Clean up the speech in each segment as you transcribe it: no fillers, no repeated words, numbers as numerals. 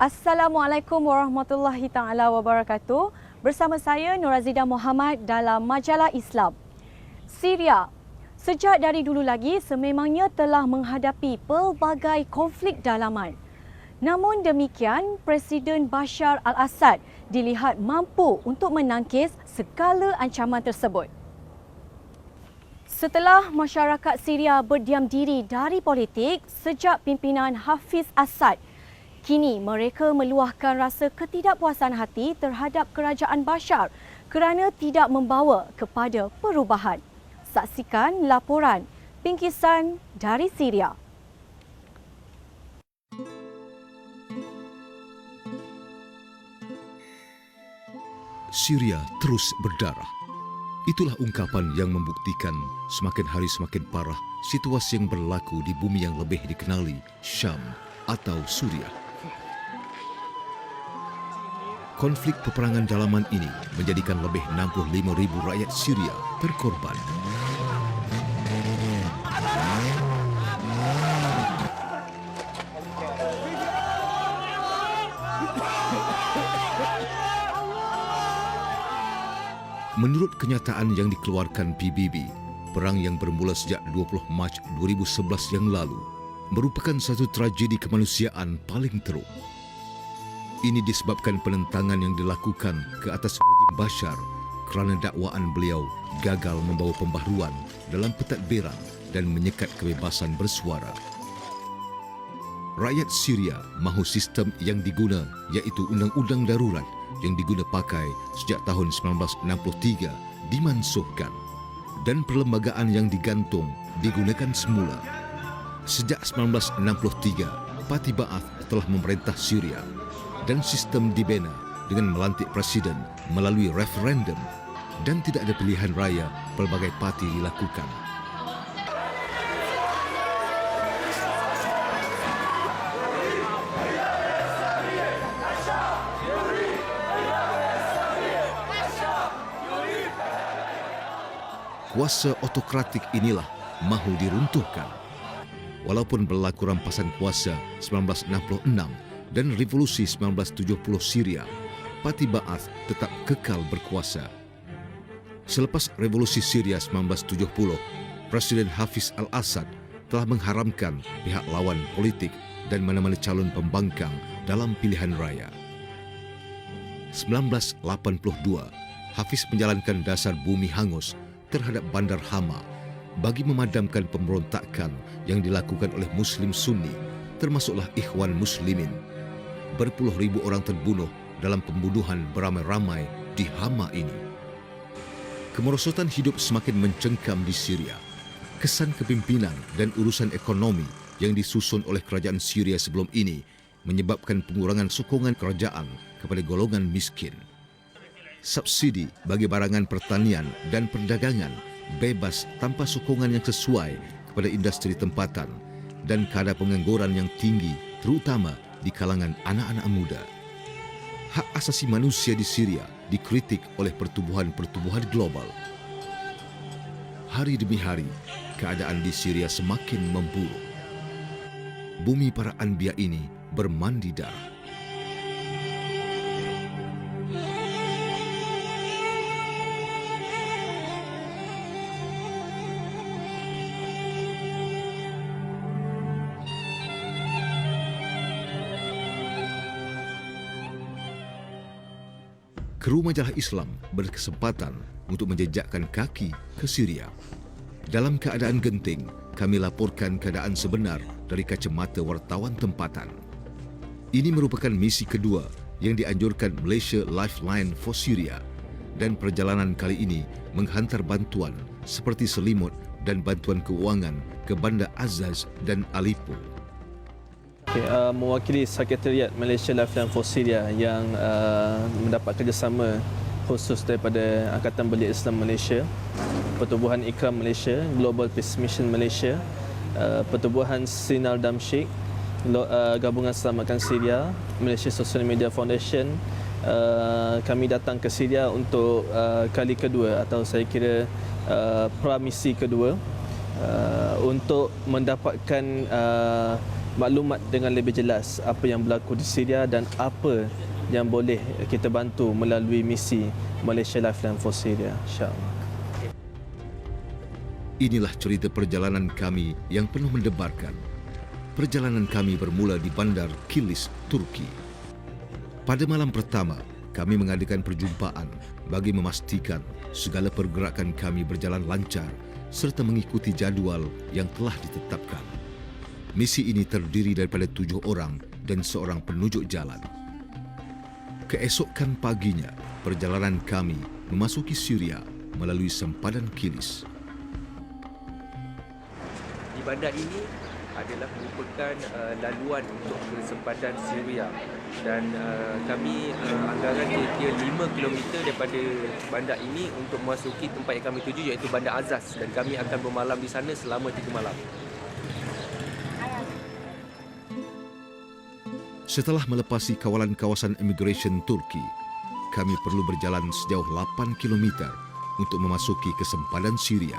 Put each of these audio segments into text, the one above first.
Assalamualaikum warahmatullahi taala wabarakatuh. Bersama saya Nur Azida Muhammad dalam Majalah Islam. Syria sejak dari dulu lagi sememangnya telah menghadapi pelbagai konflik dalaman. Namun demikian, Presiden Bashar al-Assad dilihat mampu untuk menangkis segala ancaman tersebut. Setelah masyarakat Syria berdiam diri dari politik sejak pimpinan Hafiz Assad, kini mereka meluahkan rasa ketidakpuasan hati terhadap kerajaan Bashar kerana tidak membawa kepada perubahan. Saksikan laporan Bingkisan dari Syria. Syria terus berdarah. Itulah ungkapan yang membuktikan semakin hari semakin parah situasi yang berlaku di bumi yang lebih dikenali Syam atau Suriah. Konflik peperangan dalaman ini menjadikan lebih 65,000 rakyat Syria terkorban. Menurut kenyataan yang dikeluarkan PBB, perang yang bermula sejak 20 Mac 2011 yang lalu merupakan satu tragedi kemanusiaan paling teruk. Ini disebabkan penentangan yang dilakukan ke atas rejim Bashar kerana dakwaan beliau gagal membawa pembaharuan dalam pentadbiran dan menyekat kebebasan bersuara. Rakyat Syria mahu sistem yang diguna iaitu undang-undang darurat yang diguna pakai sejak tahun 1963 dimansuhkan dan perlembagaan yang digantung digunakan semula. Sejak 1963, Parti Ba'ath telah memerintah Syria dan sistem dibina dengan melantik presiden melalui referendum dan tidak ada pilihan raya pelbagai parti dilakukan. Kuasa otokratik inilah mahu diruntuhkan. Walaupun berlaku rampasan kuasa 1966 dan revolusi 1970 Syria, Parti Ba'ath tetap kekal berkuasa. Selepas revolusi Syria 1970, Presiden Hafiz al-Assad telah mengharamkan pihak lawan politik dan mana-mana calon pembangkang dalam pilihan raya. 1982, Hafiz menjalankan dasar bumi hangus terhadap Bandar Hama bagi memadamkan pemberontakan yang dilakukan oleh Muslim Sunni, termasuklah Ikhwan Muslimin. Berpuluh ribu orang terbunuh dalam pembunuhan beramai-ramai di Hama ini. Kemerosotan hidup semakin mencengkam di Syria. Kesan kepimpinan dan urusan ekonomi yang disusun oleh kerajaan Syria sebelum ini menyebabkan pengurangan sokongan kerajaan kepada golongan miskin. Subsidi bagi barangan pertanian dan perdagangan bebas tanpa sokongan yang sesuai kepada industri tempatan dan kadar pengangguran yang tinggi terutama di kalangan anak-anak muda. Hak asasi manusia di Syria dikritik oleh pertubuhan-pertubuhan global. Hari demi hari, keadaan di Syria semakin memburuk. Bumi para anbiya ini bermandi darah. Kru Majalah Islam berkesempatan untuk menjejakkan kaki ke Syria. Dalam keadaan genting, kami laporkan keadaan sebenar dari kacamata wartawan tempatan. Ini merupakan misi kedua yang dianjurkan Malaysia Lifeline for Syria dan perjalanan kali ini menghantar bantuan seperti selimut dan bantuan keuangan ke Bandar Azaz dan Aleppo. Mewakili Sekretariat Malaysia Lifeline for Syria yang mendapat kerjasama khusus daripada Angkatan Belia Islam Malaysia, Pertubuhan Ikram Malaysia, Global Peace Mission Malaysia, Pertubuhan Sinar Damsyik, Gabungan Selamatkan Syria, Malaysia Social Media Foundation. Kami datang ke Syria untuk kali kedua atau saya kira pramisi kedua untuk mendapatkan maklumat dengan lebih jelas apa yang berlaku di Syria dan apa yang boleh kita bantu melalui misi Malaysia Lifeline for Syria, insya-Allah. Inilah cerita perjalanan kami yang penuh mendebarkan. Perjalanan kami bermula di Bandar Kilis, Turki. Pada malam pertama, kami mengadakan perjumpaan bagi memastikan segala pergerakan kami berjalan lancar serta mengikuti jadual yang telah ditetapkan. Misi ini terdiri daripada 7 orang dan seorang penunjuk jalan. Keesokan paginya, perjalanan kami memasuki Syria melalui sempadan Kilis. Di bandar ini adalah merupakan laluan untuk ke sempadan Syria dan kami anggaran kira-kira 5 km daripada bandar ini untuk memasuki tempat yang kami tuju iaitu Bandar Azaz dan kami akan bermalam di sana selama 3 malam. Setelah melepasi kawalan kawasan imigresen Turki, kami perlu berjalan sejauh 8 km untuk memasuki ke sempadan Syria.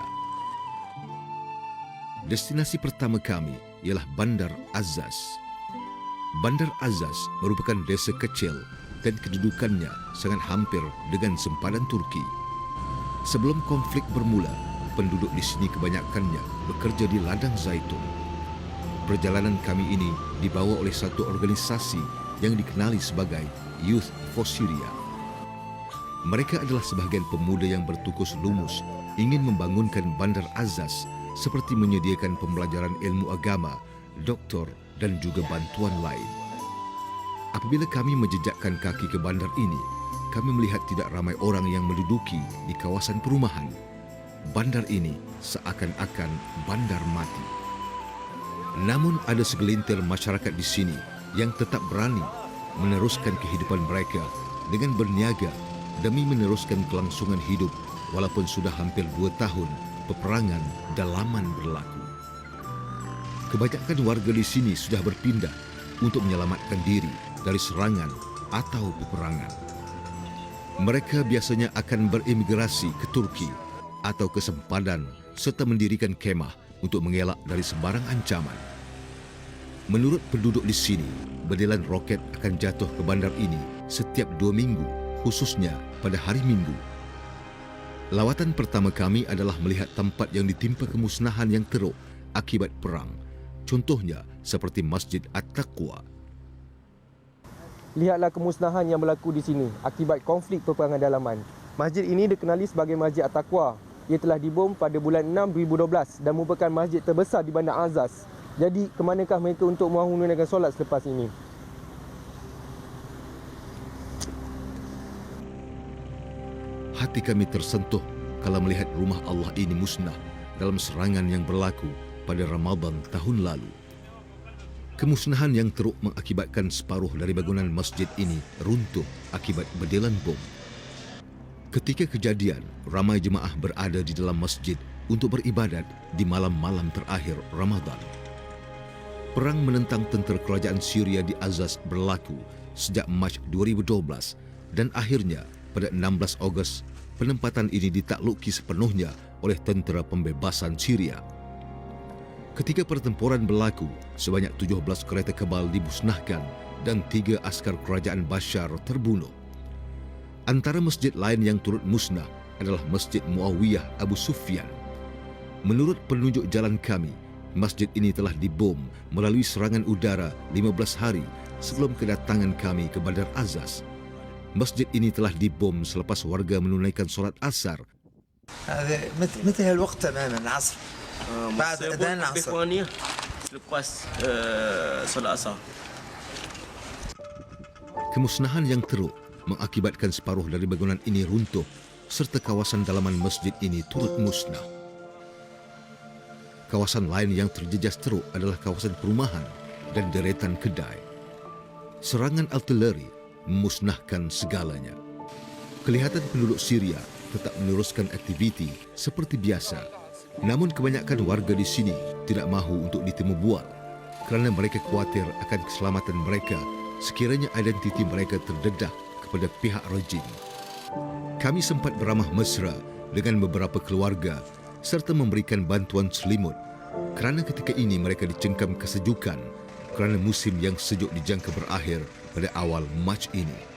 Destinasi pertama kami ialah Bandar Azaz. Bandar Azaz merupakan desa kecil dan kedudukannya sangat hampir dengan sempadan Turki. Sebelum konflik bermula, penduduk di sini kebanyakannya bekerja di ladang zaitun. Perjalanan kami ini dibawa oleh satu organisasi yang dikenali sebagai Youth for Syria. Mereka adalah sebahagian pemuda yang bertukus lumus ingin membangunkan Bandar Azaz seperti menyediakan pembelajaran ilmu agama, doktor dan juga bantuan lain. Apabila kami menjejakkan kaki ke bandar ini, kami melihat tidak ramai orang yang menduduki di kawasan perumahan. Bandar ini seakan-akan bandar mati. Namun ada segelintir masyarakat di sini yang tetap berani meneruskan kehidupan mereka dengan berniaga demi meneruskan kelangsungan hidup walaupun sudah hampir 2 tahun peperangan dalaman berlaku. Kebanyakan warga di sini sudah berpindah untuk menyelamatkan diri dari serangan atau peperangan. Mereka biasanya akan berimigrasi ke Turki atau ke sempadan serta mendirikan kemah untuk mengelak dari sebarang ancaman. Menurut penduduk di sini, bedilan roket akan jatuh ke bandar ini setiap 2 minggu, khususnya pada hari Minggu. Lawatan pertama kami adalah melihat tempat yang ditimpa kemusnahan yang teruk akibat perang. Contohnya seperti Masjid At-Taqwa. Lihatlah kemusnahan yang berlaku di sini akibat konflik peperangan dalaman. Masjid ini dikenali sebagai Masjid At-Taqwa. Ia telah dibom pada bulan 6 2012 dan merupakan masjid terbesar di Bandar Azaz. Jadi, ke manakah mereka untuk menunaikan solat selepas ini? Hati kami tersentuh kala melihat rumah Allah ini musnah dalam serangan yang berlaku pada Ramadan tahun lalu. Kemusnahan yang teruk mengakibatkan separuh dari bangunan masjid ini runtuh akibat bedilan bom. Ketika kejadian, ramai jemaah berada di dalam masjid untuk beribadat di malam-malam terakhir Ramadan. Perang menentang tentera kerajaan Syria di Azaz berlaku sejak Mac 2012 dan akhirnya pada 16 Ogos penempatan ini ditakluki sepenuhnya oleh tentera pembebasan Syria. Ketika pertempuran berlaku, sebanyak 17 kereta kebal dimusnahkan dan 3 askar kerajaan Bashar terbunuh. Antara masjid lain yang turut musnah adalah Masjid Muawiyah Abu Sufyan. Menurut penunjuk jalan kami, masjid ini telah dibom melalui serangan udara 15 hari sebelum kedatangan kami ke Bandar Azaz. Masjid ini telah dibom selepas warga menunaikan solat asar. مثل الوقت تماما العصر بعد أذان العصر selepas solat asar. Kemusnahan yang teruk mengakibatkan separuh dari bangunan ini runtuh serta kawasan dalaman masjid ini turut musnah. Kawasan lain yang terjejas teruk adalah kawasan perumahan dan deretan kedai. Serangan artileri memusnahkan segalanya. Kelihatan penduduk Syria tetap meneruskan aktiviti seperti biasa. Namun kebanyakan warga di sini tidak mahu untuk ditemu bual kerana mereka khawatir akan keselamatan mereka sekiranya identiti mereka terdedah kepada pihak rejim. Kami sempat beramah mesra dengan beberapa keluarga serta memberikan bantuan selimut kerana ketika ini mereka dicengkam kesejukan kerana musim yang sejuk dijangka berakhir pada awal Mac ini.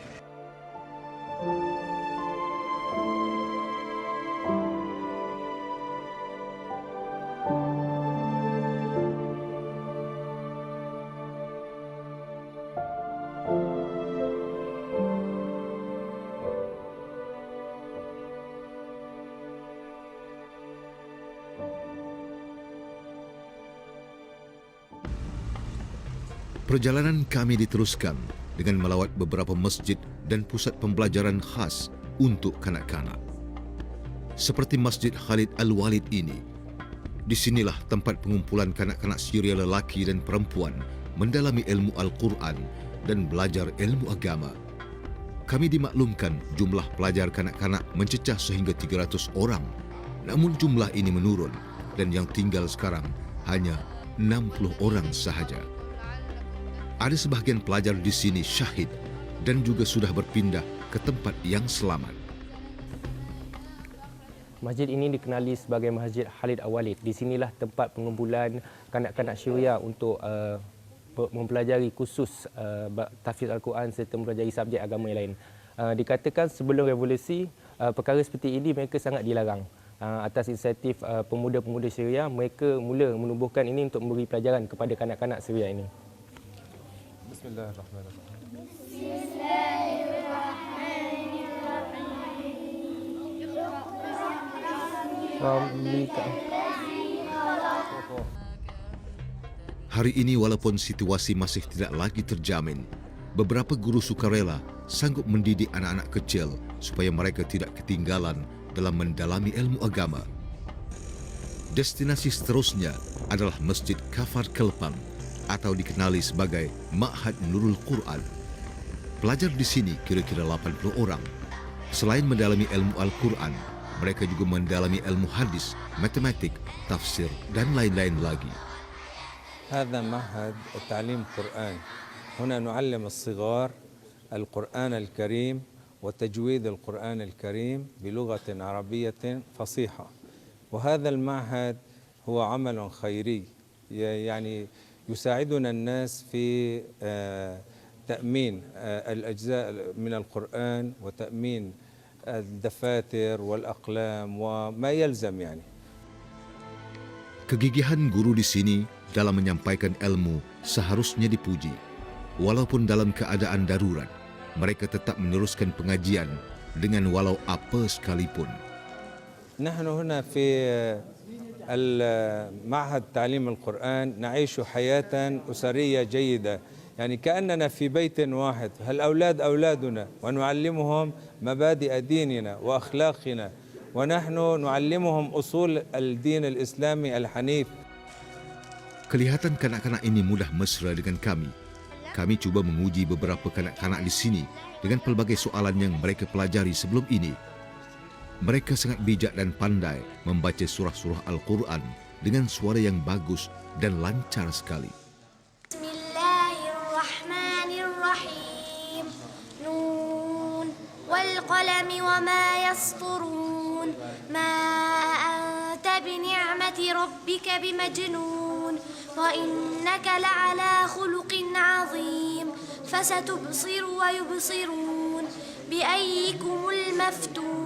Perjalanan kami diteruskan dengan melawat beberapa masjid dan pusat pembelajaran khas untuk kanak-kanak. Seperti Masjid Khalid Al-Walid ini, di sinilah tempat pengumpulan kanak-kanak Syria lelaki dan perempuan mendalami ilmu Al-Quran dan belajar ilmu agama. Kami dimaklumkan jumlah pelajar kanak-kanak mencecah sehingga 300 orang, namun jumlah ini menurun dan yang tinggal sekarang hanya 60 orang sahaja. Ada sebahagian pelajar di sini syahid dan juga sudah berpindah ke tempat yang selamat. Masjid ini dikenali sebagai Masjid Khalid Al-Walid. Di sinilah tempat pengumpulan kanak-kanak Syria untuk mempelajari khusus tahfiz Al-Quran serta mempelajari subjek agama yang lain. Dikatakan sebelum revolusi, perkara seperti ini mereka sangat dilarang. Atas inisiatif pemuda-pemuda Syria, mereka mula menubuhkan ini untuk memberi pelajaran kepada kanak-kanak Syria ini. Hari ini walaupun situasi masih tidak lagi terjamin, beberapa guru sukarela sanggup mendidik anak-anak kecil supaya mereka tidak ketinggalan dalam mendalami ilmu agama. Destinasi seterusnya adalah Masjid Kafar Kelpang atau dikenali sebagai Ma'had Nurul Quran. Pelajar di sini kira-kira 80 orang. Selain mendalami ilmu Al-Quran, mereka juga mendalami ilmu hadis, matematik, tafsir dan lain-lain lagi. هذا معهد تعليم قرآن. هنا نعلم الصغار القرآن الكريم وتجويد القرآن الكريم بلغة عربية فصيحة. وهذا المعهد هو عمل خيري، يعني يساعدنا الناس في تأمين الأجزاء من القرآن وتأمين الدفاتر والأقلام وما يلزم يعني. Kegigihan guru di sini dalam menyampaikan ilmu seharusnya dipuji. Walaupun dalam keadaan darurat, mereka tetap meneruskan pengajian dengan walau apa sekalipun. نحن هنا في المعهد تعليم القرآن نعيش حياة أسرية جيدة، يعني كأننا في بيت واحد. الأولاد أولادنا ونعلمهم مبادئ ديننا وأخلاقنا، ونحن نعلمهم أصول الدين الإسلامي الحنيف. Kelihatan kanak-kanak ini mudah mesra dengan kami. Kami cuba menguji beberapa kanak-kanak di sini dengan pelbagai soalan yang mereka pelajari sebelum ini. Mereka sangat bijak dan pandai membaca surah-surah Al-Quran dengan suara yang bagus dan lancar sekali. Bismillahirrahmanirrahim. Nun wal qalami wa ma yasturun. Ma anta bi ni'mati rabbika bimajnun. Wa innaka la'ala khuluqin 'azim. Fasatubsiru wa yubsirun. Bi ayyikumul maftun.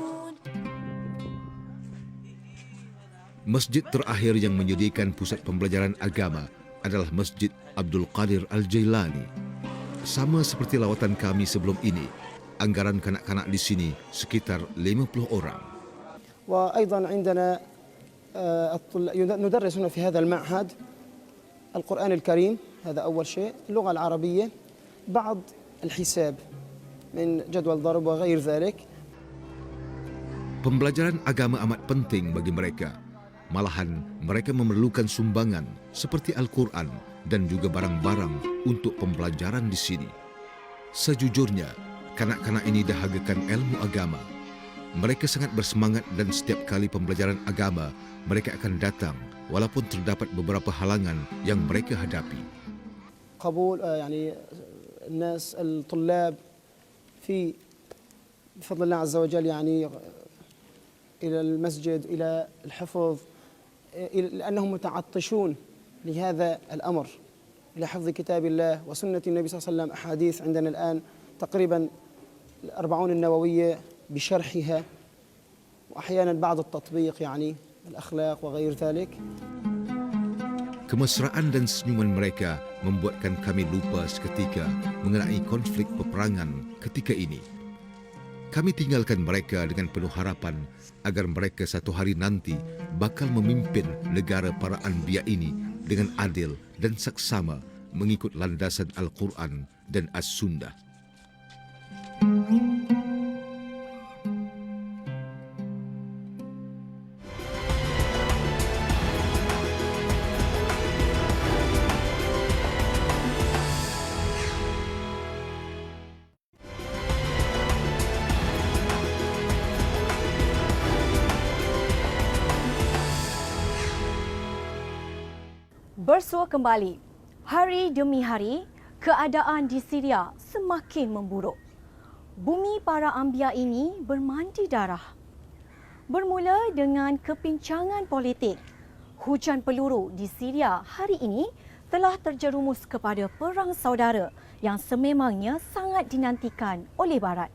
Masjid terakhir yang menyediakan pusat pembelajaran agama adalah Masjid Abdul Qadir Al-Jailani. Sama seperti lawatan kami sebelum ini, anggaran kanak-kanak di sini sekitar 50 orang. وأيضا عندنا ندرس هنا في هذا المعهد القرآن الكريم، هذا أول شيء، اللغة العربية، بعض الحساب من جدول ضرب وغير ذلك. Pembelajaran agama amat penting bagi mereka. Malahan mereka memerlukan sumbangan seperti Al-Quran dan juga barang-barang untuk pembelajaran di sini. Sejujurnya, kanak-kanak ini dahagakan ilmu agama. Mereka sangat bersemangat dan setiap kali pembelajaran agama, mereka akan datang walaupun terdapat beberapa halangan yang mereka hadapi. قبول يعني الناس الطلاب في بفضل الله عز وجل يعني إلى المسجد إلى الحفظ لأنهم متعطشون لهذا الأمر إلى حفظ كتاب الله وسنة النبي صلى الله عليه وسلم. أحاديث عندنا الآن تقريبا 40 النووية بشرحها وأحيانا بعض التطبيق يعني الأخلاق وغير ذلك. Kemesraan dan senyuman mereka membuatkan kami lupa seketika mengenai konflik peperangan ketika ini. Kami tinggalkan mereka dengan penuh harapan agar mereka satu hari nanti bakal memimpin negara para anbiya ini dengan adil dan saksama mengikut landasan Al-Quran dan As-Sunnah. Bersua kembali, hari demi hari, keadaan di Syria semakin memburuk. Bumi para anbiya ini bermandi darah. Bermula dengan kepincangan politik, hujan peluru di Syria hari ini telah terjerumus kepada perang saudara yang sememangnya sangat dinantikan oleh Barat.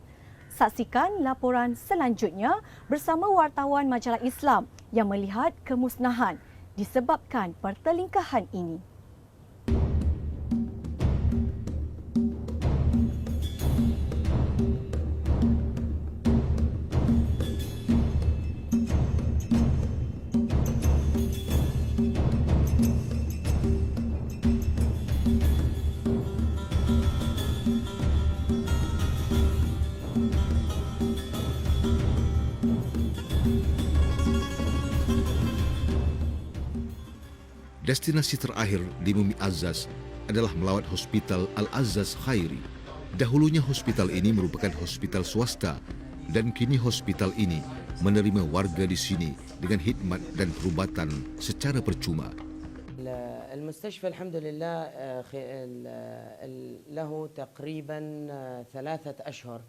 Saksikan laporan selanjutnya bersama wartawan Majalah Islam yang melihat kemusnahan disebabkan pertelingkahan ini. Destinasi terakhir di Bumi Azaz adalah melawat Hospital Al-Azaz Khairi. Dahulunya hospital ini merupakan hospital swasta dan kini hospital ini menerima warga di sini dengan khidmat dan perubatan secara percuma. المستشفى الحمد لله له تقريبا 3 أشهر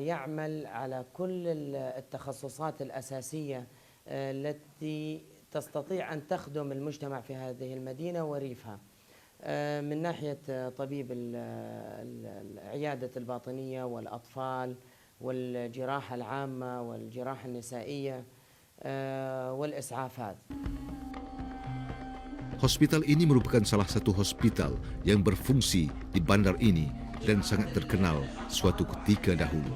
يعمل على كل التخصصات الأساسية التي تستطيع أن تخدم المجتمع في هذه المدينة وريفها من ناحية طبيب العيادة الباطنية والأطفال والجراحة العامة والجراحة النسائية والإسعافات. Hospital ini merupakan salah satu hospital yang berfungsi di bandar ini dan sangat terkenal suatu ketika dahulu.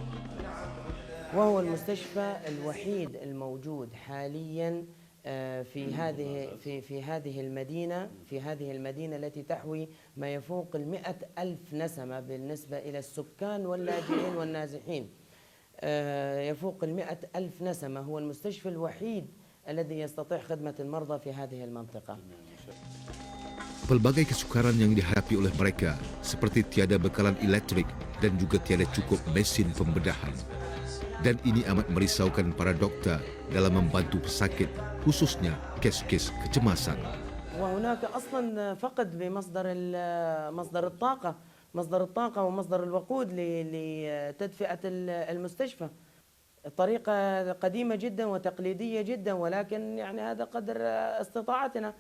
وهو المستشفى الوحيد الموجود حاليا في هذه المدينة التي تحوي ما يفوق 100,000 نسمة بالنسبة إلى السكان واللاجئين والنازحين. يفوق 100,000 نسمة. هو المستشفى الوحيد الذي يستطيع خدمة المرضى في هذه المنطقة. Pelbagai kesukaran yang dihadapi oleh mereka seperti tiada bekalan elektrik dan juga tiada cukup mesin pembedahan. Dan ini amat merisaukan para dokter dalam membantu pesakit, khususnya kes-kes kecemasan. وهناك أصلا فقد بمصدر مصدر الطاقة ومصدر الوقود لتدفئة المستشفى. الطريقة قديمة جدا وتقليدية جدا ولكن يعني هذا قدر استطاعتنا.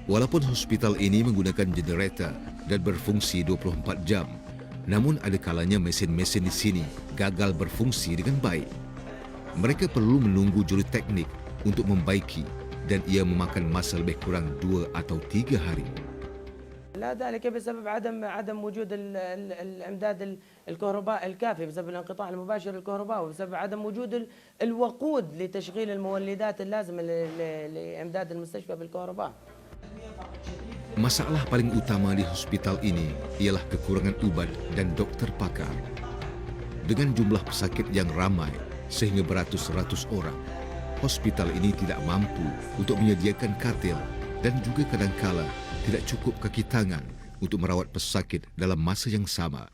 Walaupun hospital ini menggunakan generator dan berfungsi 24 jam, namun ada kalanya mesin-mesin di sini gagal berfungsi dengan baik. Mereka perlu menunggu juru teknik untuk membaiki dan ia memakan masa lebih kurang 2 atau 3 hari. لا ذلك بسبب عدم وجود الامداد الكهرباء الكافي بسبب الانقطاع المباشر للكهرباء وبسبب عدم وجود الوقود لتشغيل المولدات اللازمه لامداد المستشفى بالكهرباء. Masalah paling utama di hospital ini ialah kekurangan ubat dan dokter pakar. Dengan jumlah pesakit yang ramai sehingga beratus-ratus orang, hospital ini tidak mampu untuk menyediakan katil dan juga kadangkala tidak cukup kaki tangan untuk merawat pesakit dalam masa yang sama.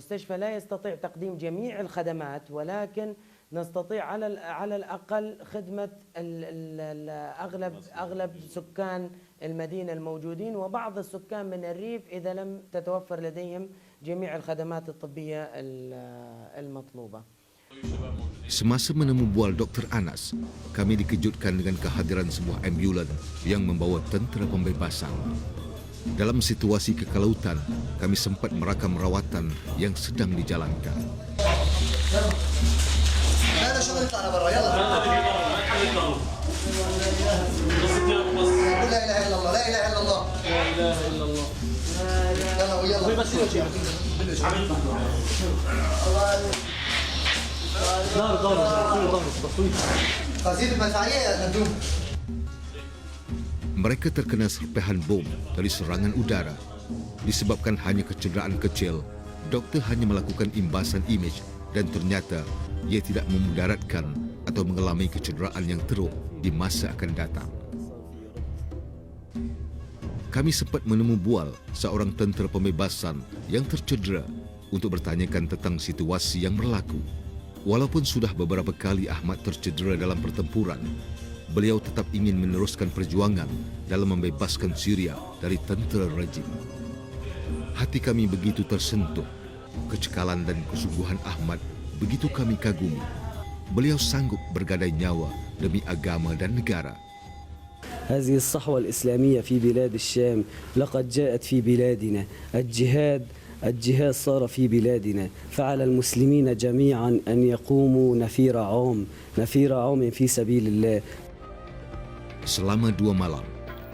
المستشفى لا يستطيع تقديم جميع الخدمات ولكن نستطيع على الأقل خدمة أغلب سكان المدينة الموجودين وبعض السكان من الريف إذا لم تتوفر لديهم جميع الخدمات الطبية المطلوبة. Semasa menemu bual Dr. Anas, kami dikejutkan dengan kehadiran sebuah ambulans yang membawa tentera pembebasan. Dalam situasi kekalautan, kami sempat merakam rawatan yang sedang dijalankan. Mereka terkena serpihan bom dari serangan udara. Disebabkan hanya kecederaan kecil, doktor hanya melakukan imbasan imej dan ternyata ia tidak memudaratkan atau mengalami kecederaan yang teruk di masa akan datang. Kami sempat menemu Bual, seorang tentera pembebasan yang tercedera, untuk bertanyakan tentang situasi yang berlaku. Walaupun sudah beberapa kali Ahmad tercedera dalam pertempuran, beliau tetap ingin meneruskan perjuangan dalam membebaskan Syria dari tentera rejim. Hati kami begitu tersentuh. Kecekalan dan kesungguhan Ahmad begitu kami kagumi. Beliau sanggup bergadai nyawa demi agama dan negara. هذه الصحوة الإسلامية في بلاد الشام لقد جاءت في بلادنا. الجهاد صار في بلادنا، فعلى المسلمين جميعا أن يقوموا نفير عوم في سبيل الله. Selama 2 malam,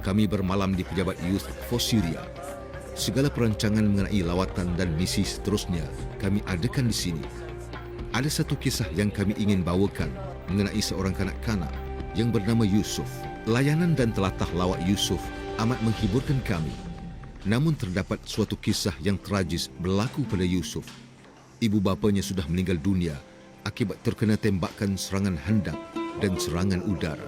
kami bermalam di pejabat Youth for Syria. Segala perancangan mengenai lawatan dan misi seterusnya kami adakan di sini. Ada satu kisah yang kami ingin bawakan mengenai seorang kanak-kanak yang bernama Yusuf. Layanan dan telatah lawak Yusuf amat menghiburkan kami. Namun terdapat suatu kisah yang tragis berlaku pada Yusuf. Ibu bapanya sudah meninggal dunia akibat terkena tembakan serangan handap dan serangan udara.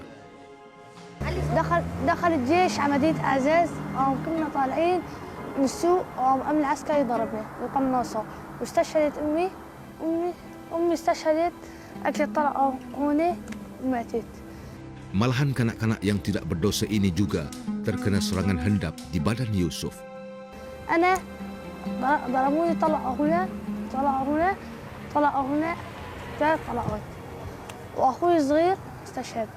دخل الجيش على مدينة أعزاز وكنا طالعين من السوق وأمن العسكري ضربنا بقناصة واستشهدت أمي استشهدت أكلت طلقة هنا وماتت. Malahan kanak-kanak yang tidak berdosa ini juga terkena serangan handap di badan Yusuf. أنا ضربوني طلقة هنا طلقة هنا 3 طلقات وأخوي الصغير استشهد.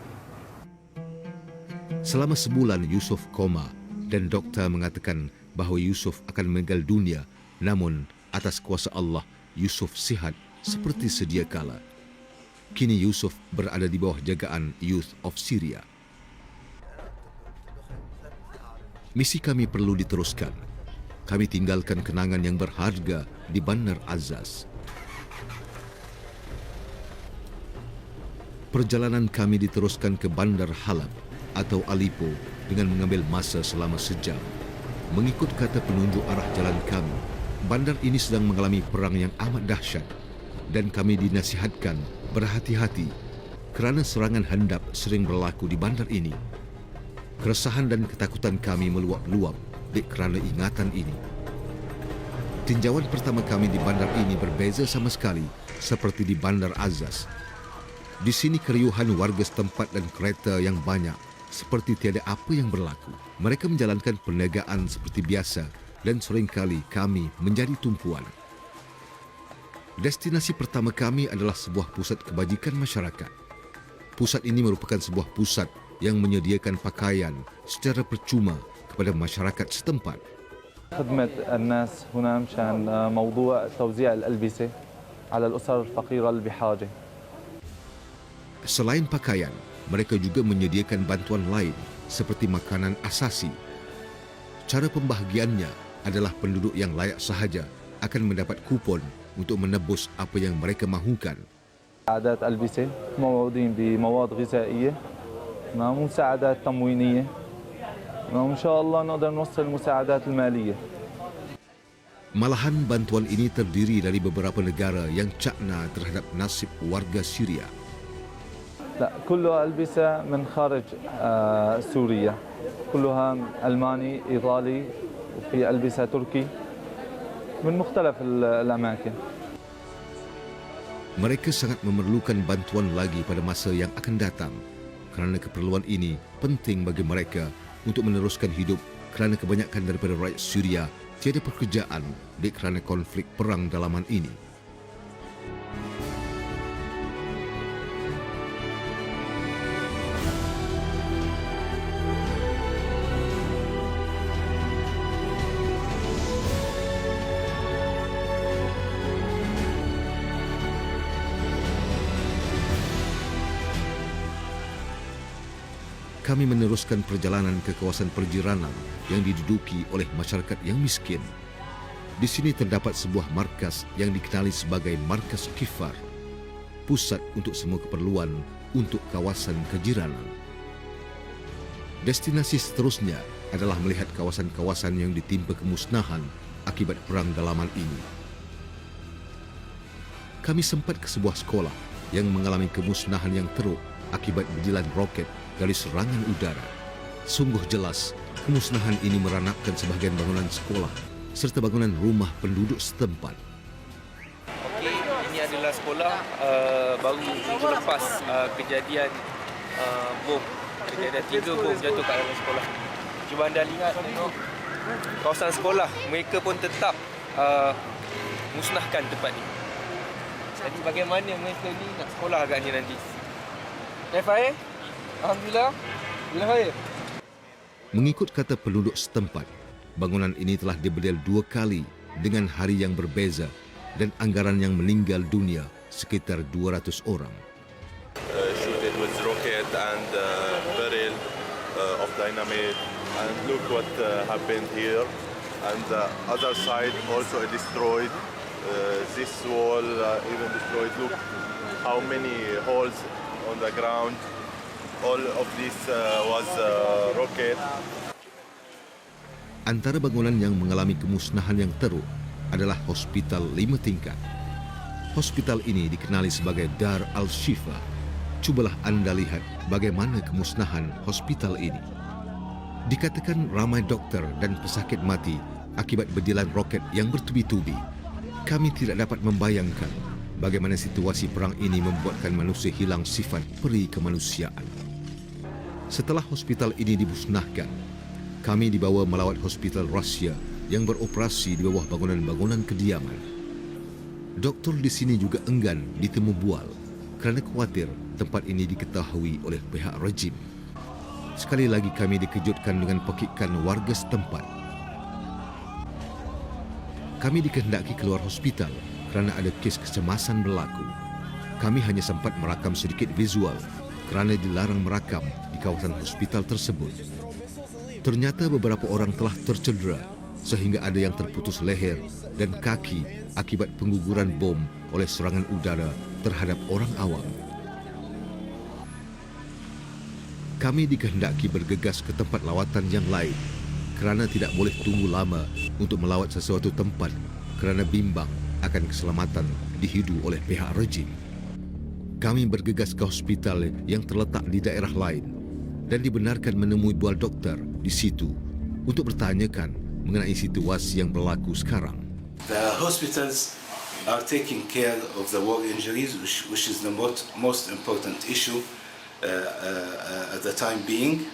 Selama sebulan Yusuf koma dan dokter mengatakan bahawa Yusuf akan meninggal dunia, namun atas kuasa Allah Yusuf sihat seperti sedia kala. Kini Yusuf berada di bawah jagaan Youth of Syria. Misi kami perlu diteruskan. Kami tinggalkan kenangan yang berharga di Bandar Azaz. Perjalanan kami diteruskan ke Bandar Halab atau Aleppo dengan mengambil masa selama sejam. Mengikut kata penunjuk arah jalan kami, bandar ini sedang mengalami perang yang amat dahsyat dan kami dinasihatkan berhati-hati kerana serangan handap sering berlaku di bandar ini. Keresahan dan ketakutan kami meluap-luap kerana ingatan ini. Tinjauan pertama kami di bandar ini berbeza sama sekali seperti di Bandar Azaz. Di sini keriuhan warga setempat dan kereta yang banyak seperti tiada apa yang berlaku. Mereka menjalankan perniagaan seperti biasa dan seringkali kami menjadi tumpuan. Destinasi pertama kami adalah sebuah pusat kebajikan masyarakat. Pusat ini merupakan sebuah pusat yang menyediakan pakaian secara percuma kepada masyarakat setempat. خدمة الناس هنا مشان موضوع توزيع الألبسة على الأسر الفقيرة اللي بحاجة. Selain pakaian, mereka juga menyediakan bantuan lain seperti makanan asasi. Cara pembahagiannya adalah penduduk yang layak sahaja akan mendapat kupon untuk menebus apa yang mereka mahukan. مساعدات ألبسة موعودين بمواد غذائية مساعدات تموينية وإن شاء الله نقدر نوصل المساعدات المالية. Malahan bantuan ini terdiri dari beberapa negara yang cakna terhadap nasib warga Syria. لا كلها ألبسة من خارج سوريا، كلها ألماني إيطالي وفي ألبسة تركي من مختلف الأماكن. Mereka sangat memerlukan bantuan lagi pada masa yang akan datang kerana keperluan ini penting bagi mereka untuk meneruskan hidup kerana kebanyakan daripada rakyat Syria tiada pekerjaan kerana konflik perang dalaman ini. kami meneruskan perjalanan ke kawasan perjiranan yang diduduki oleh masyarakat yang miskin. Di sini terdapat sebuah markas yang dikenali sebagai Markas Kifar, pusat untuk semua keperluan untuk kawasan kejiranan. Destinasi seterusnya adalah melihat kawasan-kawasan yang ditimpa kemusnahan akibat perang dalaman ini. Kami sempat ke sebuah sekolah yang mengalami kemusnahan yang teruk akibat bedilan roket dari serangan udara. Sungguh jelas, kemusnahan ini meranapkan sebahagian bangunan sekolah serta bangunan rumah penduduk setempat. Okey, ini adalah sekolah baru minggu lepas kejadian bom. Kejadian 3 bom jatuh kat dalam sekolah. Cuba anda lihat tengok kawasan sekolah, mereka pun tetap musnahkan tempat ni. Jadi bagaimana mereka ni nak sekolah agaknya nanti? Fair? Alhamdulillah. Alhamdulillah. Mengikut kata penduduk setempat, bangunan ini telah dibedil 2 kali dengan hari yang berbeza dan anggaran yang meninggal dunia sekitar 200 orang. Shooted with rocket and barrel of dynamite, and look what happened here. And the other side also destroyed. This wall even destroyed. Look how many holes on the ground. All of this was rocket. Antara bangunan yang mengalami kemusnahan yang teruk adalah hospital 5 tingkat. Hospital ini dikenali sebagai Dar Al-Shifa. Cubalah anda lihat bagaimana kemusnahan hospital ini. Dikatakan ramai doktor dan pesakit mati akibat bedilan roket yang bertubi-tubi. Kami tidak dapat membayangkan bagaimana situasi perang ini membuatkan manusia hilang sifat peri kemanusiaan. Setelah hospital ini dimusnahkan, kami dibawa melawat hospital Rusia yang beroperasi di bawah bangunan-bangunan kediaman. Doktor di sini juga enggan ditemu bual kerana khawatir tempat ini diketahui oleh pihak rejim. Sekali lagi kami dikejutkan dengan pekikan warga setempat. Kami dikehendaki keluar hospital kerana ada kes kecemasan berlaku. Kami hanya sempat merakam sedikit visual kerana dilarang merakam di kawasan hospital tersebut. Ternyata beberapa orang telah tercedera sehingga ada yang terputus leher dan kaki akibat pengguguran bom oleh serangan udara terhadap orang awam. Kami dikehendaki bergegas ke tempat lawatan yang lain kerana tidak boleh tunggu lama untuk melawat sesuatu tempat kerana bimbang akan keselamatan dihidu oleh pihak rejim. Kami bergegas ke hospital yang terletak di daerah lain dan dibenarkan menemui bual doktor di situ untuk bertanyakan mengenai situasi yang berlaku sekarang. The hospitals are taking care of the war injuries, which is the most important issue at the time being.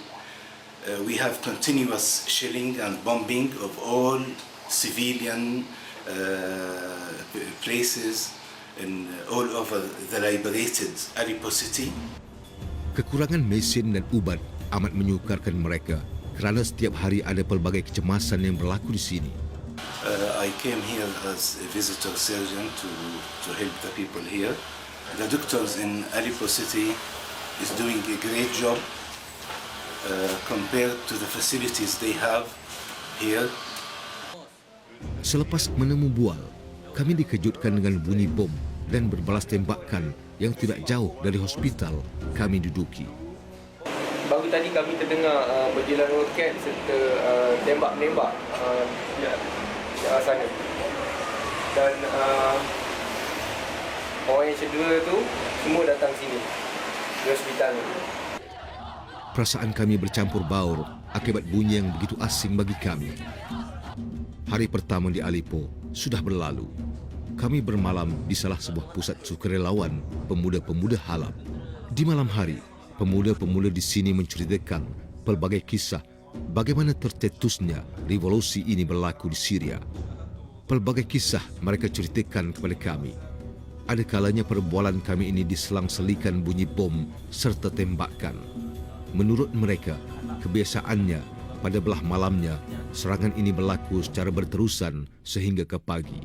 We have continuous shelling and bombing of all civilian places in all over the liberated Aleppo city. Kekurangan mesin dan ubat amat menyukarkan mereka kerana setiap hari ada pelbagai kecemasan yang berlaku di sini. I came here as a visitor surgeon to help the people here. The doctors in Aleppo city is doing a great job compared to the facilities they have here. Selepas menemu bual, kami dikejutkan dengan bunyi bom dan berbalas tembakan yang tidak jauh dari hospital kami duduki. Baru tadi kami terdengar bedilan roket serta tembak-menembak di arah sana. Dan orang yang cedera tu semua datang sini, di hospital ni. Perasaan kami bercampur baur akibat bunyi yang begitu asing bagi kami. Hari pertama di Aleppo sudah berlalu. Kami bermalam di salah sebuah pusat sukarelawan pemuda-pemuda Halab. Di malam hari, pemuda-pemuda di sini menceritakan pelbagai kisah bagaimana tercetusnya revolusi ini berlaku di Syria. Pelbagai kisah mereka ceritakan kepada kami. Ada kalanya perbualan kami ini diselang-selikan bunyi bom serta tembakan. Menurut mereka, kebiasaannya pada belah malamnya serangan ini berlaku secara berterusan sehingga ke pagi.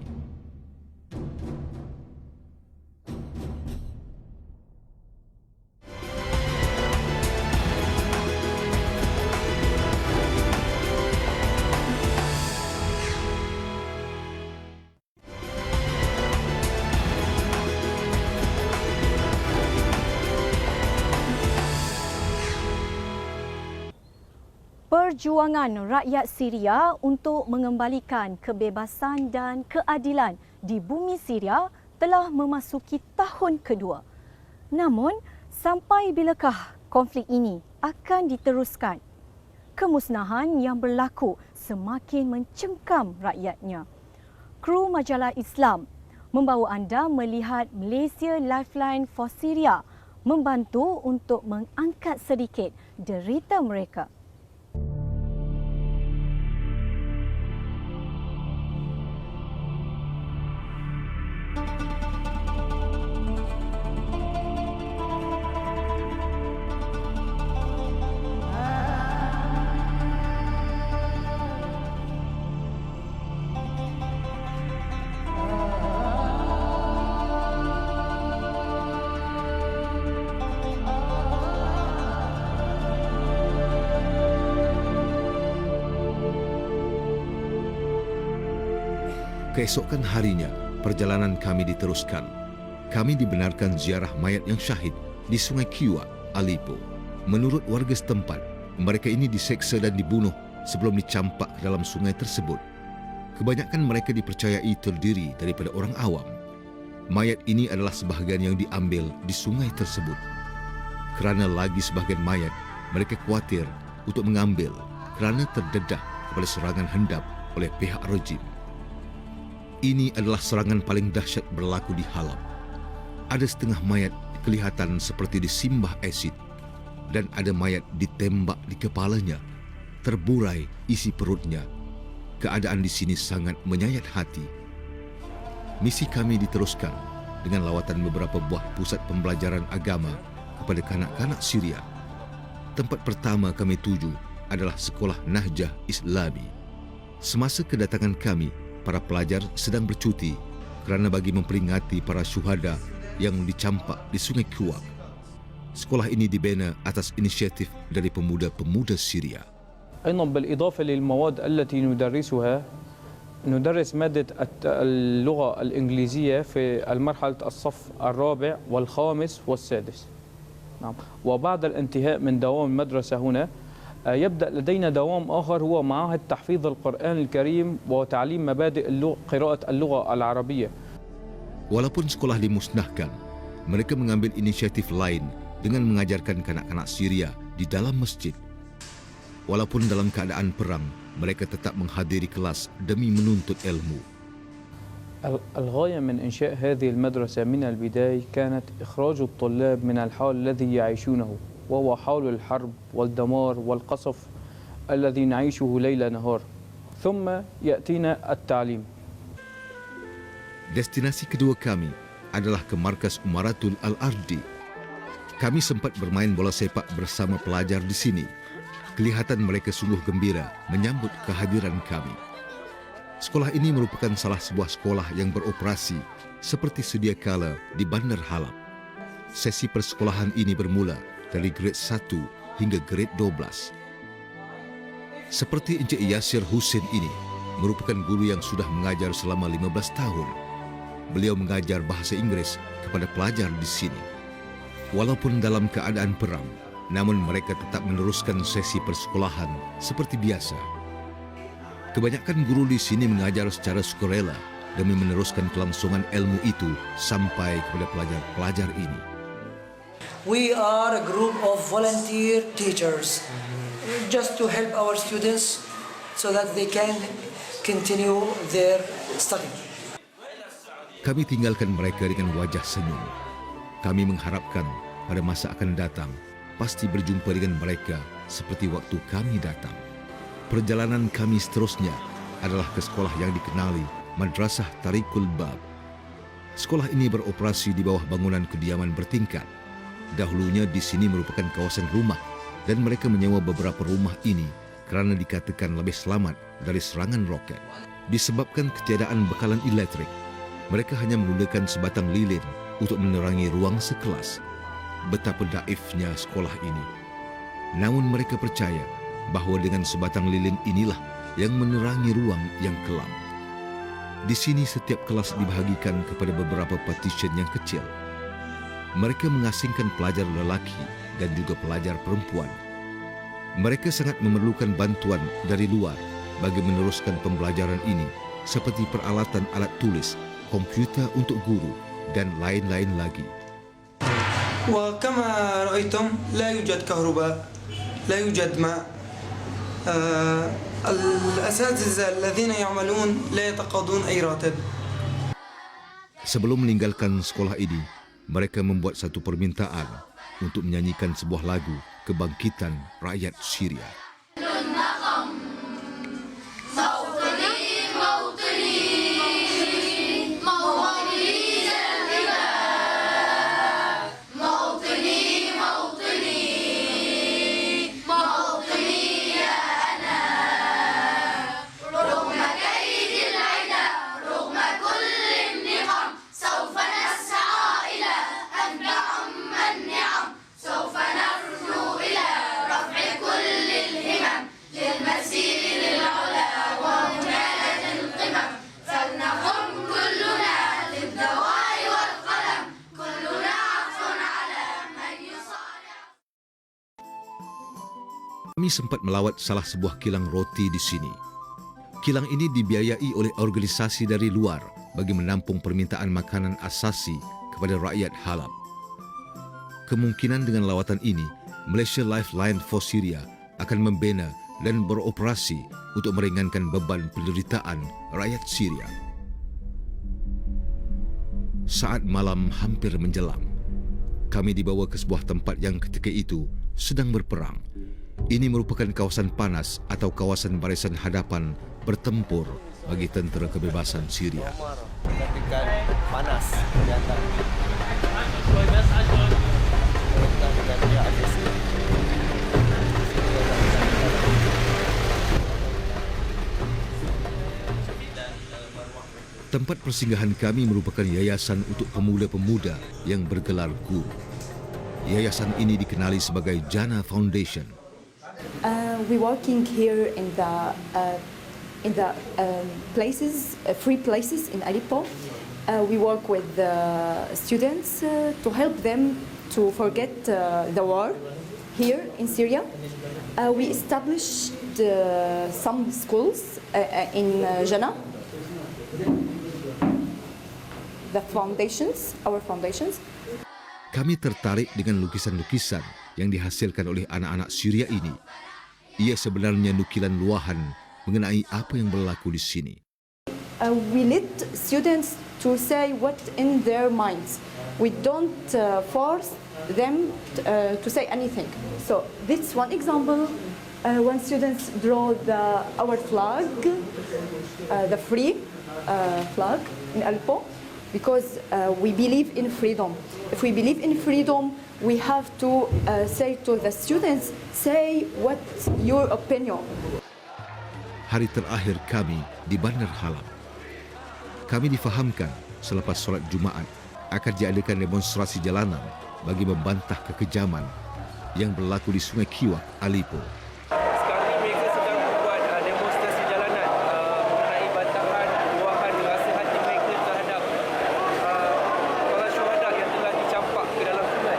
perjuangan rakyat Syria untuk mengembalikan kebebasan dan keadilan di bumi Syria telah memasuki tahun kedua. Namun, sampai bilakah konflik ini akan diteruskan? Kemusnahan yang berlaku semakin mencengkam rakyatnya. Kru Majalah Islam membawa anda melihat Malaysia Lifeline for Syria membantu untuk mengangkat sedikit derita mereka. Keesokan harinya, perjalanan kami diteruskan. Kami dibenarkan ziarah mayat yang syahid di Sungai Kiwa, Aleppo. Menurut warga setempat, mereka ini diseksa dan dibunuh sebelum dicampak ke dalam sungai tersebut. Kebanyakan mereka dipercayai terdiri daripada orang awam. Mayat ini adalah sebahagian yang diambil di sungai tersebut. Kerana lagi sebahagian mayat, mereka khawatir untuk mengambil kerana terdedah kepada serangan hendap oleh pihak rejim. Ini adalah serangan paling dahsyat berlaku di Halab. Ada setengah mayat kelihatan seperti disimbah asid dan ada mayat ditembak di kepalanya, terburai isi perutnya. Keadaan di sini sangat menyayat hati. Misi kami diteruskan dengan lawatan beberapa buah pusat pembelajaran agama kepada kanak-kanak Syria. Tempat pertama kami tuju adalah Sekolah Nahjah Islami. Semasa kedatangan kami, para pelajar sedang bercuti kerana bagi memperingati para syuhada yang dicampak di Sungai Kuak. Sekolah ini dibina atas inisiatif dari pemuda-pemuda Syria. أيضا بالإضافة للمواد التي ندرسها ندرس مادة اللغة الإنجليزية في المرحلة الصف الرابع والخامس والسادس. نعم. وبعد الانتهاء من دوام المدرسة هنا يبدأ لدينا دوام آخر هو معاهد تحفيظ القرآن الكريم وتعليم مبادئ قراءة اللغة العربية. Walaupun sekolah dimusnahkan, mereka mengambil inisiatif lain dengan mengajarkan kanak-kanak Syria di dalam masjid. Walaupun dalam keadaan perang, mereka tetap menghadiri kelas demi menuntut ilmu. الغاية من إنشاء هذه المدرسة من البداية كانت إخراج الطلاب من الحال الذي يعيشونه وهو حال الحرب والدمار والقصف الذي نعيشه ليل نهار ثم يأتينا التعليم. Destinasi kedua kami adalah ke markas Umaratul Al-Ardi. Kami sempat bermain bola sepak bersama pelajar di sini. Kelihatan mereka sungguh gembira menyambut kehadiran kami. Sekolah ini merupakan salah sebuah sekolah yang beroperasi seperti sedia kala di Bandar Halab. Sesi persekolahan ini bermula dari grade 1 hingga grade 12. Seperti Encik Yasir Hussein ini, merupakan guru yang sudah mengajar selama 15 tahun. Beliau mengajar bahasa Inggeris kepada pelajar di sini. Walaupun dalam keadaan perang, namun mereka tetap meneruskan sesi persekolahan seperti biasa. Kebanyakan guru di sini mengajar secara sukarela demi meneruskan kelangsungan ilmu itu sampai kepada pelajar-pelajar ini. We are a group of volunteer teachers just to help our students so that they can continue their study. Kami tinggalkan mereka dengan wajah senyum. Kami mengharapkan pada masa akan datang pasti berjumpa dengan mereka seperti waktu kami datang. Perjalanan kami seterusnya adalah ke sekolah yang dikenali Madrasah Tariqul Bab. Sekolah ini beroperasi di bawah bangunan kediaman bertingkat. Dahulunya di sini merupakan kawasan rumah dan mereka menyewa beberapa rumah ini kerana dikatakan lebih selamat dari serangan roket. Disebabkan ketiadaan bekalan elektrik, mereka hanya menggunakan sebatang lilin untuk menerangi ruang sekelas. Betapa daifnya sekolah ini. Namun mereka percaya bahawa dengan sebatang lilin inilah yang menerangi ruang yang kelam. Di sini setiap kelas dibahagikan kepada beberapa partition yang kecil. Mereka mengasingkan pelajar lelaki dan juga pelajar perempuan. Mereka sangat memerlukan bantuan dari luar bagi meneruskan pembelajaran ini seperti peralatan alat tulis, komputer untuk guru dan lain-lain lagi. وكما رأيتم لا يوجد كهرباء لا يوجد ماء الأساتذة الذين يعملون لا يتقاضون أي راتب. Sebelum meninggalkan sekolah ini, mereka membuat satu permintaan untuk menyanyikan sebuah lagu kebangkitan rakyat Syria. Kami sempat melawat salah sebuah kilang roti di sini. Kilang ini dibiayai oleh organisasi dari luar bagi menampung permintaan makanan asasi kepada rakyat Halab. Kemungkinan dengan lawatan ini, Malaysia Lifeline for Syria akan membina dan beroperasi untuk meringankan beban penderitaan rakyat Syria. Saat malam hampir menjelang, kami dibawa ke sebuah tempat yang ketika itu sedang berperang. Ini merupakan kawasan panas atau kawasan barisan hadapan bertempur bagi tentera kebebasan Syria. Panas. Tempat persinggahan kami merupakan yayasan untuk pemuda-pemuda yang bergelar guru. Yayasan ini dikenali sebagai Jannah Foundation. We working here in the places, free places in Aleppo. We work with students to help them to forget the war here in Syria. We established some schools in Jannah. The foundations, our foundations. Kami tertarik dengan lukisan-lukisan yang dihasilkan oleh anak-anak Syria ini. Ia sebenarnya nukilan luahan mengenai apa yang berlaku di sini. We let students to say what in their minds. We don't force them to say anything. So this one example, when students draw our flag, the free flag in Aleppo, because we believe in freedom. If we believe in freedom, we have to say to the students, say what's your opinion. Hari terakhir kami di Bandar Halab. Kami difahamkan selepas solat Jumaat akan diadakan demonstrasi jalanan bagi membantah kekejaman yang berlaku di Sungai Kiwak, Aleppo. Sekarang ini mereka sedang membuat demonstrasi jalanan mengenai bantahan luahan rasa hati mereka terhadap para syuhada yang telah dicampak ke dalam sungai.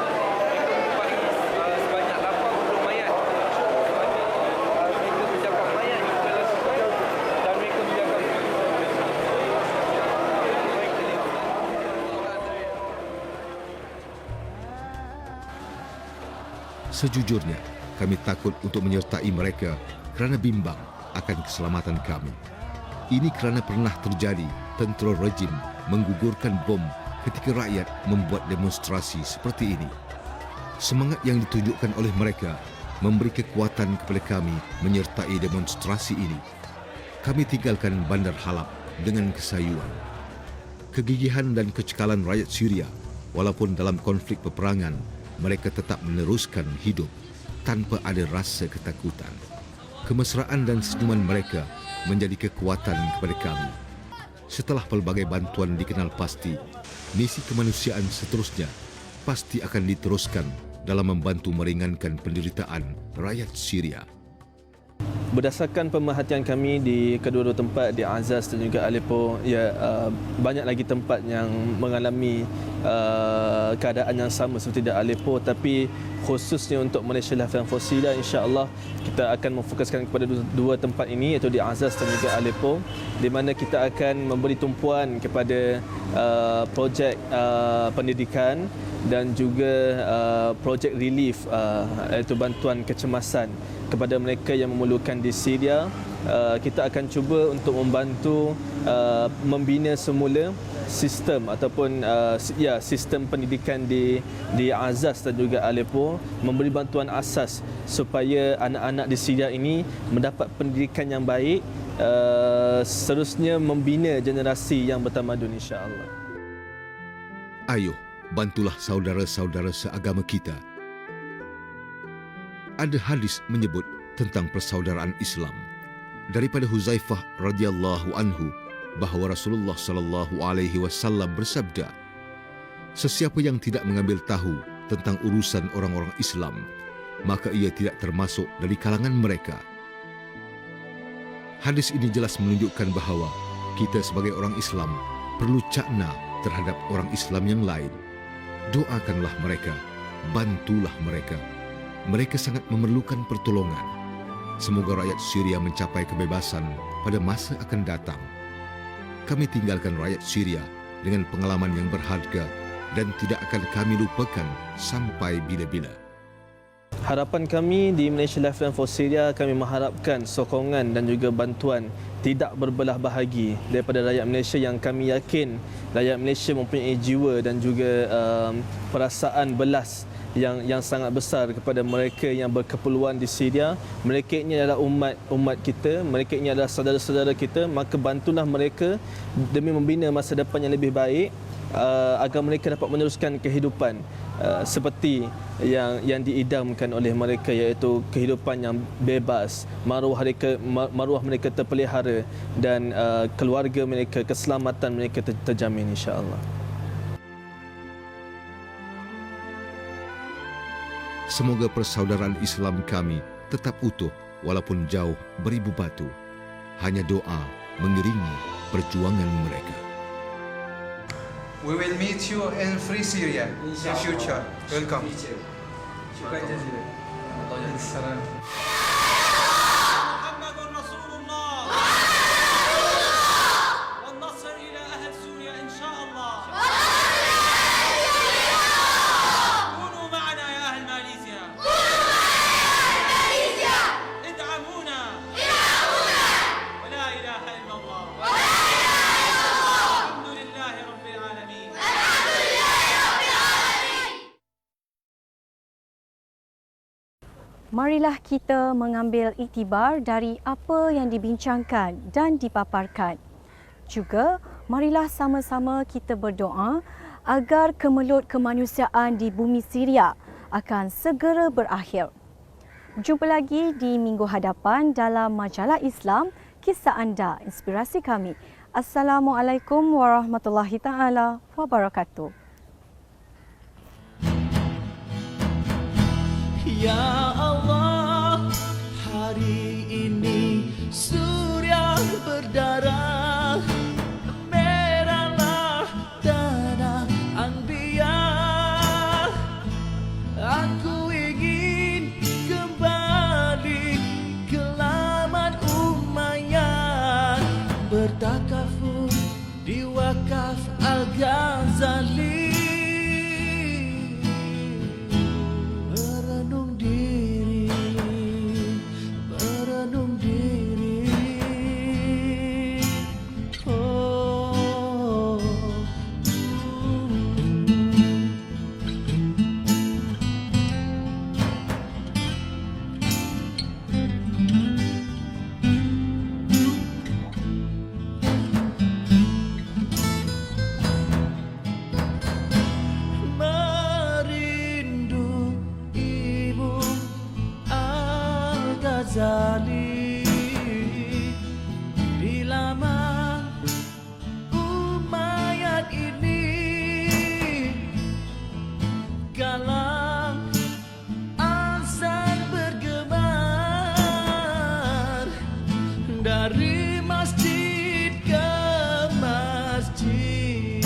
Mereka menjumpai sebanyak 80 mayat. Mereka menjampak mayat di dalam sungai dan mereka menjampak Sejujurnya, kami takut untuk menyertai mereka kerana bimbang akan keselamatan kami. Ini kerana pernah terjadi tentera rejim menggugurkan bom ketika rakyat membuat demonstrasi seperti ini. Semangat yang ditunjukkan oleh mereka memberi kekuatan kepada kami menyertai demonstrasi ini. Kami tinggalkan Bandar Halab dengan kesayuan. Kegigihan dan kecekalan rakyat Syria, walaupun dalam konflik peperangan, mereka tetap meneruskan hidup tanpa ada rasa ketakutan. Kemesraan dan senyuman mereka menjadi kekuatan kepada kami. Setelah pelbagai bantuan dikenal pasti, misi kemanusiaan seterusnya pasti akan diteruskan dalam membantu meringankan penderitaan rakyat Syria. Berdasarkan pemerhatian kami di kedua-dua tempat di Azaz dan juga Aleppo, banyak lagi tempat yang mengalami keadaan yang sama seperti di Aleppo, tapi khususnya untuk Malaysia Lifeline for Syria, insya-Allah kita akan memfokuskan kepada dua tempat ini, iaitu di Azaz dan juga Aleppo, di mana kita akan memberi tumpuan kepada projek pendidikan dan juga projek relief, iaitu bantuan kecemasan kepada mereka yang memerlukan di Syria. Kita akan cuba untuk membantu membina semula sistem ataupun sistem pendidikan di Azaz dan juga Aleppo, memberi bantuan asas supaya anak-anak di Syria ini mendapat pendidikan yang baik, seterusnya membina generasi yang bertamadun, insya-Allah. Ayo, bantulah saudara-saudara seagama kita. Ada hadis menyebut tentang persaudaraan Islam daripada Huzaifah radhiyallahu anhu bahawa Rasulullah sallallahu alaihi wasallam bersabda, sesiapa yang tidak mengambil tahu tentang urusan orang-orang Islam, maka ia tidak termasuk dari kalangan mereka. Hadis ini jelas menunjukkan bahawa kita sebagai orang Islam perlu cakna terhadap orang Islam yang lain. Doakanlah mereka, bantulah mereka. Mereka sangat memerlukan pertolongan. Semoga rakyat Syria mencapai kebebasan pada masa akan datang. Kami tinggalkan rakyat Syria dengan pengalaman yang berharga dan tidak akan kami lupakan sampai bila-bila. Harapan kami di Malaysia Lifeline for Syria, kami mengharapkan sokongan dan juga bantuan tidak berbelah bahagi daripada rakyat Malaysia, yang kami yakin rakyat Malaysia mempunyai jiwa dan juga perasaan belas yang sangat besar kepada mereka yang berkeperluan di Syria. Mereka ini adalah umat kita, mereka ini adalah saudara-saudara kita, maka bantulah mereka demi membina masa depan yang lebih baik, agar mereka dapat meneruskan kehidupan seperti yang diidamkan oleh mereka, iaitu kehidupan yang bebas, maruah mereka terpelihara dan keluarga mereka, keselamatan mereka terjamin, insya-Allah. Semoga persaudaraan Islam kami tetap utuh walaupun jauh beribu batu. Hanya doa mengiringi perjuangan mereka. We will meet you in Free Syria in future. Welcome. Shukran jazilan. Assalam. Marilah kita mengambil iktibar dari apa yang dibincangkan dan dipaparkan. Juga, marilah sama-sama kita berdoa agar kemelut kemanusiaan di bumi Syria akan segera berakhir. Jumpa lagi di minggu hadapan dalam Majalah Islam, Kisah Anda, Inspirasi Kami. Assalamualaikum warahmatullahi taala wabarakatuh. Ya Allah, hari ini surya berdarah, merahlah tanah Anbiya. Aku ingin kembali ke laman Umayyah, bertakafur di wakaf Al-Ghazali. Ghazali di laman Umayyad ini, kalam azan bergemar dari masjid ke masjid.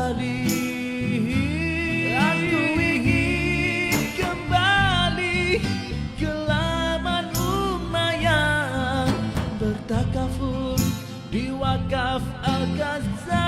kembali. Aku ingin kembali ke laman Umayyah, bertakafur di wakaf Al-Ghazali.